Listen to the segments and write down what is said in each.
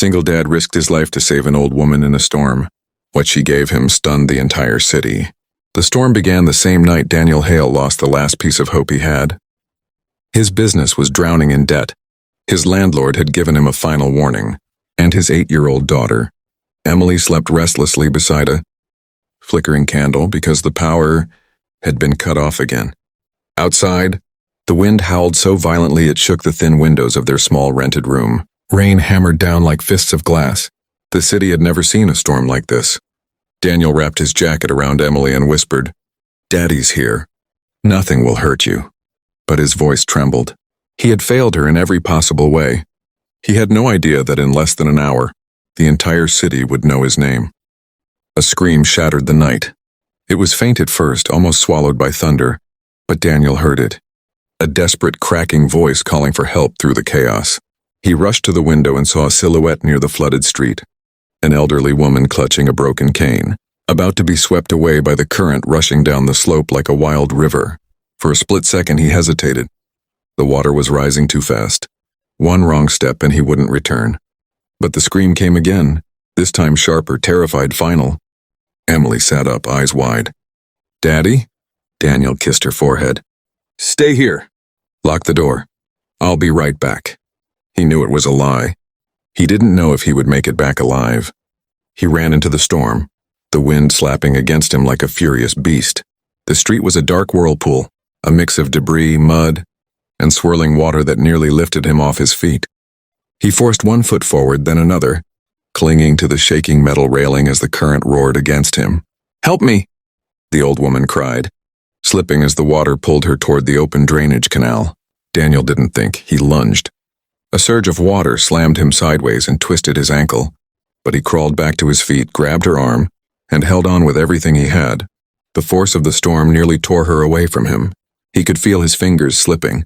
Single dad risked his life to save an old woman in a storm. What she gave him stunned the entire city. The storm began the same night Daniel Hale lost the last piece of hope he had. His business was drowning in debt. His landlord had given him a final warning, and his 8-year-old daughter, Emily, slept restlessly beside a flickering candle because the power had been cut off again. Outside, the wind howled so violently it shook the thin windows of their small rented room. Rain hammered down like fists of glass. The city had never seen a storm like this. Daniel wrapped his jacket around Emily and whispered, "Daddy's here. Nothing will hurt you." But his voice trembled. He had failed her in every possible way. He had no idea that in less than an hour, the entire city would know his name. A scream shattered the night. It was faint at first, almost swallowed by thunder, but Daniel heard it. A desperate, cracking voice calling for help through the chaos. He rushed to the window and saw a silhouette near the flooded street. An elderly woman clutching a broken cane, about to be swept away by the current rushing down the slope like a wild river. For a split second he hesitated. The water was rising too fast. One wrong step and he wouldn't return. But the scream came again, this time sharper, terrified, final. Emily sat up, eyes wide. "Daddy?" Daniel kissed her forehead. "Stay here. Lock the door. I'll be right back." He knew it was a lie. He didn't know if he would make it back alive. He ran into the storm, the wind slapping against him like a furious beast. The street was a dark whirlpool, a mix of debris, mud, and swirling water that nearly lifted him off his feet. He forced one foot forward, then another, clinging to the shaking metal railing as the current roared against him. "Help me!" the old woman cried, slipping as the water pulled her toward the open drainage canal. Daniel didn't think. He lunged. A surge of water slammed him sideways and twisted his ankle, but he crawled back to his feet, grabbed her arm, and held on with everything he had. The force of the storm nearly tore her away from him. He could feel his fingers slipping.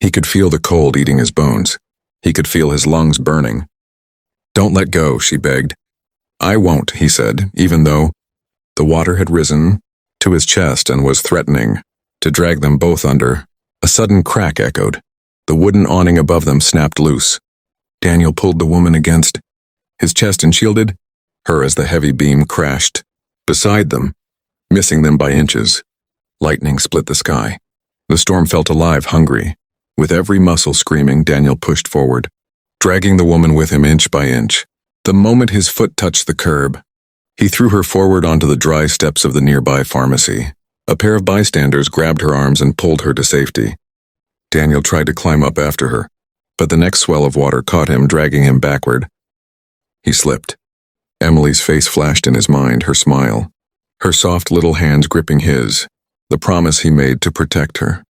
He could feel the cold eating his bones. He could feel his lungs burning. "Don't let go," she begged. "I won't," he said, even though the water had risen to his chest and was threatening to drag them both under. A sudden crack echoed. The wooden awning above them snapped loose. Daniel pulled the woman against his chest and shielded her as the heavy beam crashed beside them, missing them by inches. Lightning split the sky. The storm felt alive, hungry. With every muscle screaming, Daniel pushed forward, dragging the woman with him inch by inch. The moment his foot touched the curb, he threw her forward onto the dry steps of the nearby pharmacy. A pair of bystanders grabbed her arms and pulled her to safety. Daniel tried to climb up after her, but the next swell of water caught him, dragging him backward. He slipped. Emily's face flashed in his mind, her smile, her soft little hands gripping his, the promise he made to protect her.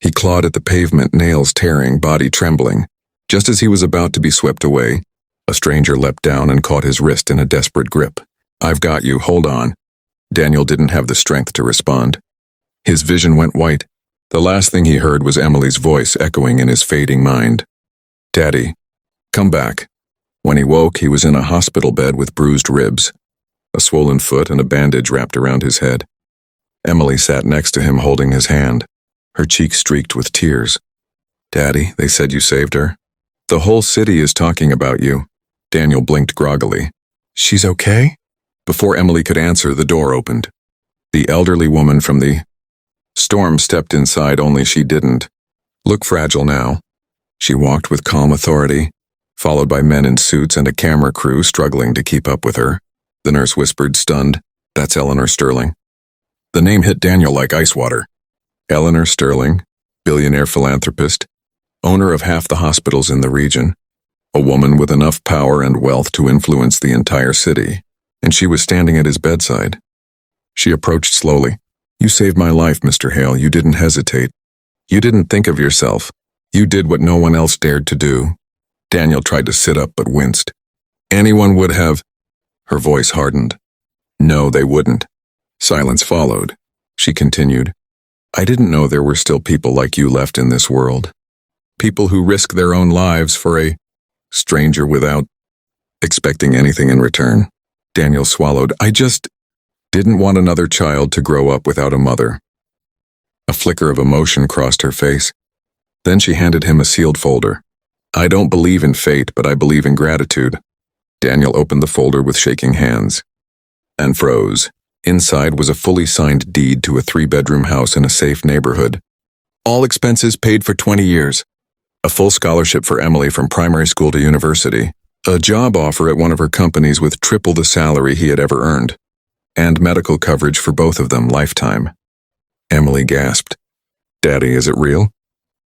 He clawed at the pavement, nails tearing, body trembling. Just as he was about to be swept away, a stranger leapt down and caught his wrist in a desperate grip. "I've got you, hold on." Daniel didn't have the strength to respond. His vision went white. The last thing he heard was Emily's voice echoing in his fading mind. "Daddy, come back." When he woke, he was in a hospital bed with bruised ribs, a swollen foot, and a bandage wrapped around his head. Emily sat next to him, holding his hand, her cheeks streaked with tears. "Daddy, they said you saved her. The whole city is talking about you." Daniel blinked groggily. "She's okay?" Before Emily could answer, the door opened. The elderly woman from the storm stepped inside, only she didn't look fragile now. She walked with calm authority, followed by men in suits and a camera crew struggling to keep up with her. The nurse whispered, stunned, "That's Eleanor Sterling." The name hit Daniel like ice water. Eleanor Sterling, billionaire philanthropist, owner of half the hospitals in the region, a woman with enough power and wealth to influence the entire city, and she was standing at his bedside. She approached slowly. "You saved my life, Mr. Hale. You didn't hesitate. You didn't think of yourself. You did what no one else dared to do." Daniel tried to sit up but winced. "Anyone would have." Her voice hardened. "No, they wouldn't." Silence followed. She continued, "I didn't know there were still people like you left in this world. People who risk their own lives for a stranger without expecting anything in return." Daniel swallowed. "I just didn't want another child to grow up without a mother." A flicker of emotion crossed her face. Then she handed him a sealed folder. I don't believe in fate, but I believe in gratitude. Daniel opened the folder with shaking hands and froze. Inside was a fully signed deed to a 3-bedroom house in a safe neighborhood. All expenses paid for 20 years. A full scholarship for Emily from primary school to university. A job offer at one of her companies with triple the salary he had ever earned. And medical coverage for both of them lifetime. Emily gasped. Daddy, is it real?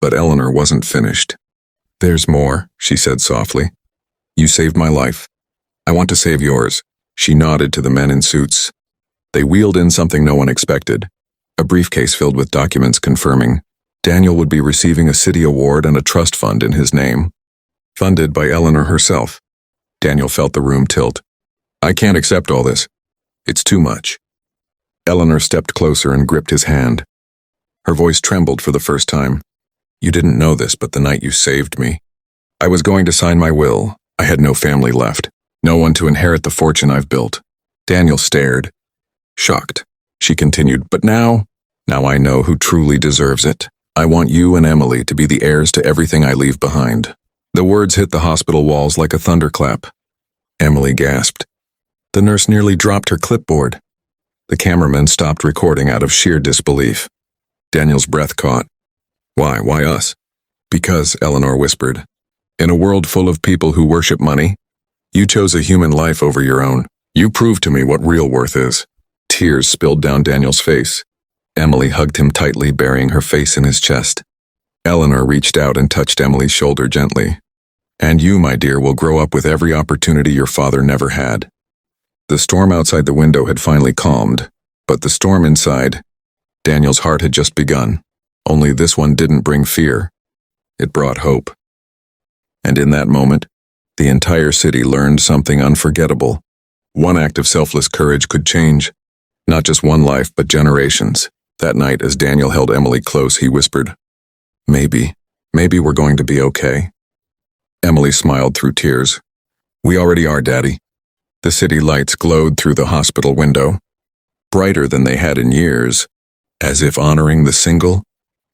But Eleanor wasn't finished. There's more, she said softly. You saved my life. I want to save yours. She nodded to the men in suits. They wheeled in something no one expected. A briefcase filled with documents confirming Daniel would be receiving a city award and a trust fund in his name. Funded by Eleanor herself. Daniel felt the room tilt. I can't accept all this. It's too much. Eleanor stepped closer and gripped his hand. Her voice trembled for the first time. You didn't know this, but the night you saved me. I was going to sign my will. I had no family left. No one to inherit the fortune I've built. Daniel stared. Shocked. She continued, but now I know who truly deserves it. I want you and Emily to be the heirs to everything I leave behind. The words hit the hospital walls like a thunderclap. Emily gasped. The nurse nearly dropped her clipboard. The cameraman stopped recording out of sheer disbelief. Daniel's breath caught. Why us? Because, Eleanor whispered. In a world full of people who worship money, you chose a human life over your own. You proved to me what real worth is. Tears spilled down Daniel's face. Emily hugged him tightly, burying her face in his chest. Eleanor reached out and touched Emily's shoulder gently. And you, my dear, will grow up with every opportunity your father never had. The storm outside the window had finally calmed, but the storm inside, Daniel's heart had just begun. Only this one didn't bring fear. It brought hope. And in that moment, the entire city learned something unforgettable. One act of selfless courage could change, not just one life, but generations. That night, as Daniel held Emily close, he whispered, Maybe we're going to be okay. Emily smiled through tears. We already are, Daddy. The city lights glowed through the hospital window, brighter than they had in years, as if honoring the single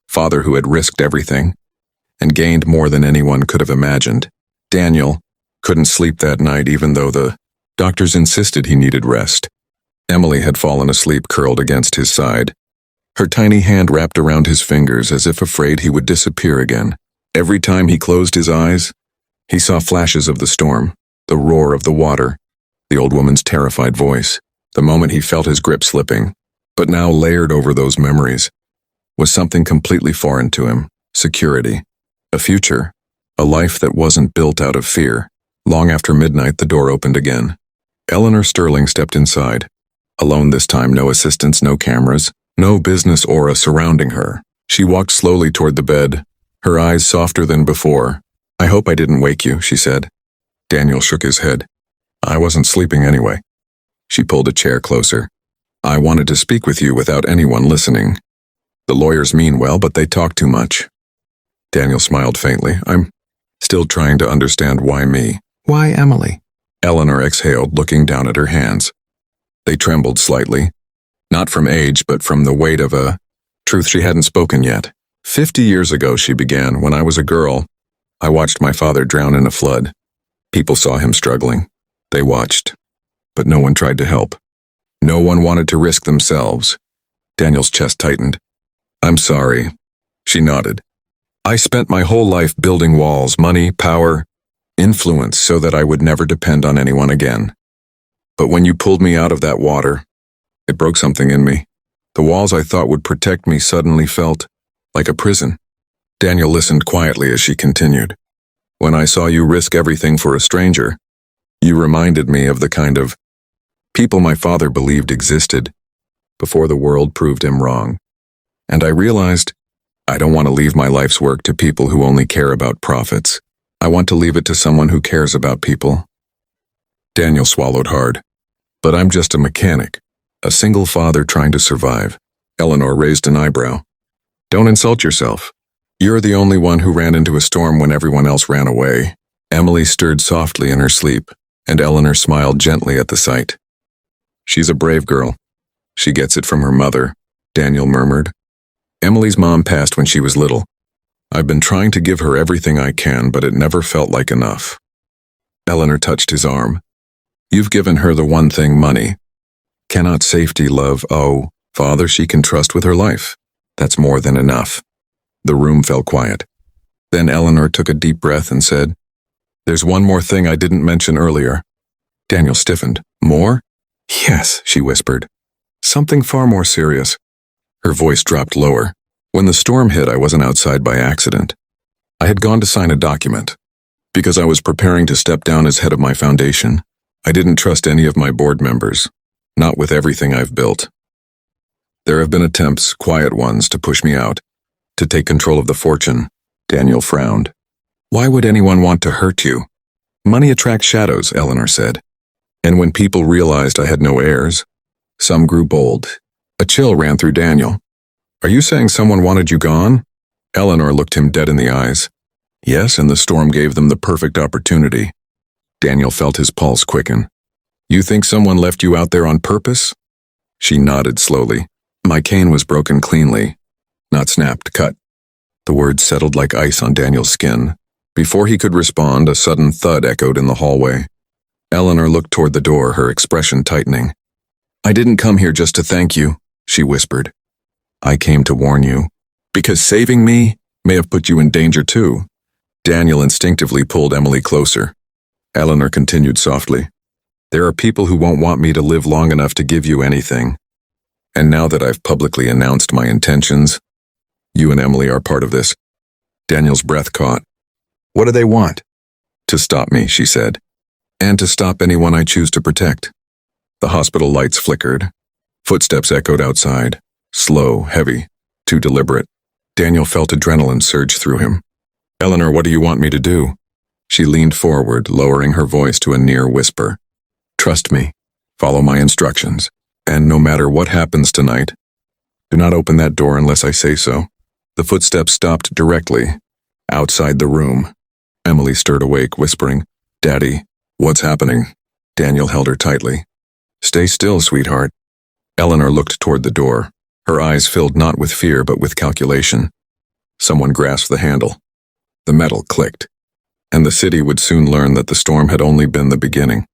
father who had risked everything and gained more than anyone could have imagined. Daniel couldn't sleep that night even though the doctors insisted he needed rest. Emily had fallen asleep curled against his side, her tiny hand wrapped around his fingers as if afraid he would disappear again. Every time he closed his eyes, he saw flashes of the storm, the roar of the water, the old woman's terrified voice. The moment he felt his grip slipping, but now layered over those memories, was something completely foreign to him. Security. A future. A life that wasn't built out of fear. Long after midnight, the door opened again. Eleanor Sterling stepped inside. Alone this time, no assistants, no cameras, no business aura surrounding her. She walked slowly toward the bed, her eyes softer than before. I hope I didn't wake you, she said. Daniel shook his head. I wasn't sleeping anyway. She pulled a chair closer. I wanted to speak with you without anyone listening. The lawyers mean well, but they talk too much. Daniel smiled faintly. I'm still trying to understand why me. Why Emily? Eleanor exhaled, looking down at her hands. They trembled slightly. Not from age, but from the weight of a truth she hadn't spoken yet. 50 years ago, she began, when I was a girl, I watched my father drown in a flood. People saw him struggling. They watched, but no one tried to help. No one wanted to risk themselves. Daniel's chest tightened. I'm sorry. She nodded. I spent my whole life building walls, money, power, influence, so that I would never depend on anyone again. But when you pulled me out of that water, it broke something in me. The walls I thought would protect me suddenly felt like a prison. Daniel listened quietly as she continued. When I saw you risk everything for a stranger, you reminded me of the kind of people my father believed existed before the world proved him wrong. And I realized I don't want to leave my life's work to people who only care about profits. I want to leave it to someone who cares about people. Daniel swallowed hard. But I'm just a mechanic, a single father trying to survive. Eleanor raised an eyebrow. Don't insult yourself. You're the only one who ran into a storm when everyone else ran away. Emily stirred softly in her sleep, and Eleanor smiled gently at the sight. She's a brave girl. She gets it from her mother, Daniel murmured. Emily's mom passed when she was little. I've been trying to give her everything I can, but it never felt like enough. Eleanor touched his arm. You've given her the one thing, money. Cannot safety, love, oh, Father, she can trust with her life. That's more than enough. The room fell quiet. Then Eleanor took a deep breath and said, There's one more thing I didn't mention earlier. Daniel stiffened. More? Yes, she whispered. Something far more serious. Her voice dropped lower. When the storm hit, I wasn't outside by accident. I had gone to sign a document. Because I was preparing to step down as head of my foundation, I didn't trust any of my board members, not with everything I've built. There have been attempts, quiet ones, to push me out, to take control of the fortune. Daniel frowned. Why would anyone want to hurt you? Money attracts shadows, Eleanor said. And when people realized I had no heirs, some grew bold. A chill ran through Daniel. Are you saying someone wanted you gone? Eleanor looked him dead in the eyes. Yes, and the storm gave them the perfect opportunity. Daniel felt his pulse quicken. You think someone left you out there on purpose? She nodded slowly. My cane was broken cleanly, not snapped, cut. The words settled like ice on Daniel's skin. Before he could respond, a sudden thud echoed in the hallway. Eleanor looked toward the door, her expression tightening. I didn't come here just to thank you, she whispered. I came to warn you, because saving me may have put you in danger too. Daniel instinctively pulled Emily closer. Eleanor continued softly. There are people who won't want me to live long enough to give you anything. And now that I've publicly announced my intentions, you and Emily are part of this. Daniel's breath caught. What do they want? To stop me, she said. And to stop anyone I choose to protect. The hospital lights flickered. Footsteps echoed outside. Slow, heavy, too deliberate. Daniel felt adrenaline surge through him. Eleanor, what do you want me to do? She leaned forward, lowering her voice to a near whisper. Trust me. Follow my instructions. And no matter what happens tonight, do not open that door unless I say so. The footsteps stopped directly, outside the room. Emily stirred awake, whispering, Daddy, what's happening? Daniel held her tightly. Stay still, sweetheart. Eleanor looked toward the door. Her eyes filled not with fear but with calculation. Someone grasped the handle. The metal clicked. And the city would soon learn that the storm had only been the beginning.